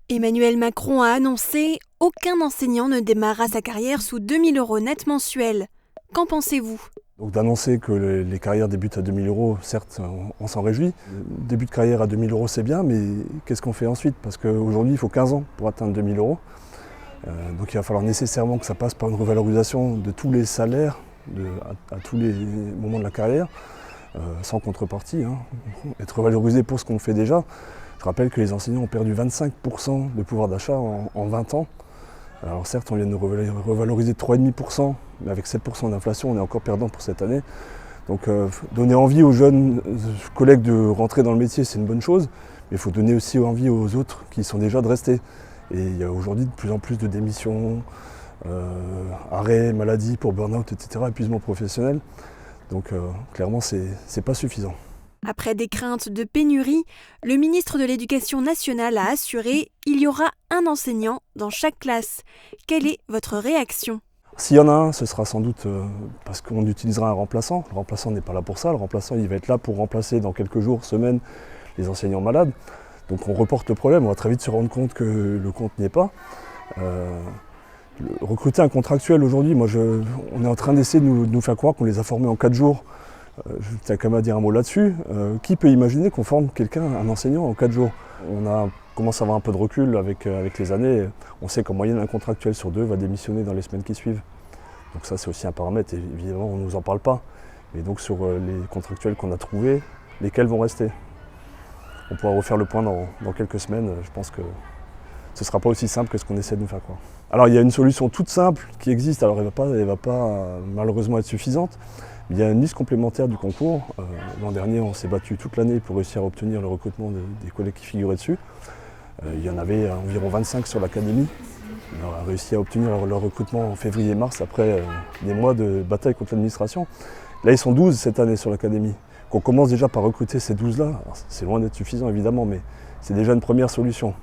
Emmanuel Macron a annoncé « Aucun enseignant ne démarrera sa carrière sous 2 000 € net mensuels ». Qu'en pensez-vous ? Donc d'annoncer que les carrières débutent à 2 000 €, certes, on s'en réjouit. Le début de carrière à 2 000 € c'est bien, mais qu'est-ce qu'on fait ensuite? Parce qu'aujourd'hui, il faut 15 ans pour atteindre 2 000 €. Donc il va falloir nécessairement que ça passe par une revalorisation de tous les salaires à tous les moments de la carrière, sans contrepartie, hein. Être revalorisé pour ce qu'on fait déjà. Je rappelle que les enseignants ont perdu 25 % de pouvoir d'achat en 20 ans. Alors certes, on vient de revaloriser 3,5 %, mais avec 7 % d'inflation, on est encore perdant pour cette année. Donc donner envie aux jeunes collègues de rentrer dans le métier, c'est une bonne chose, mais il faut donner aussi envie aux autres qui sont déjà de rester. Et il y a aujourd'hui de plus en plus de démissions, arrêts, maladies pour burn-out, etc., épuisement professionnel. Donc clairement, c'est pas suffisant. Après des craintes de pénurie, le ministre de l'Éducation nationale a assuré « Il y aura un enseignant dans chaque classe ». Quelle est votre réaction ? S'il y en a un, ce sera sans doute parce qu'on utilisera un remplaçant. Le remplaçant n'est pas là pour ça. Le remplaçant, il va être là pour remplacer dans quelques jours, semaines, les enseignants malades. Donc on reporte le problème. On va très vite se rendre compte que le compte n'y est pas. Recruter un contractuel aujourd'hui, on est en train d'essayer de nous faire croire qu'on les a formés en 4 jours. Je tiens quand même à dire un mot là-dessus. Qui peut imaginer qu'on forme quelqu'un, un enseignant, en 4 jours? On commence à avoir un peu de recul avec les années. On sait qu'en moyenne, un contractuel sur 2 va démissionner dans les semaines qui suivent. Donc ça, c'est aussi un paramètre. Et évidemment, on ne nous en parle pas. Et donc sur les contractuels qu'on a trouvés, lesquels vont rester? On pourra refaire le point dans quelques semaines. Je pense que ce ne sera pas aussi simple que ce qu'on essaie de nous faire croire. Alors il y a une solution toute simple qui existe. Alors elle ne va pas malheureusement être suffisante. Il y a une liste complémentaire du concours. L'an dernier, on s'est battu toute l'année pour réussir à obtenir le recrutement des collègues qui figuraient dessus. Il y en avait environ 25 sur l'académie. On a réussi à obtenir leur recrutement en février et mars après des mois de bataille contre l'administration. Là, ils sont 12 cette année sur l'académie. On commence déjà par recruter ces 12-là. C'est loin d'être suffisant évidemment, mais c'est déjà une première solution.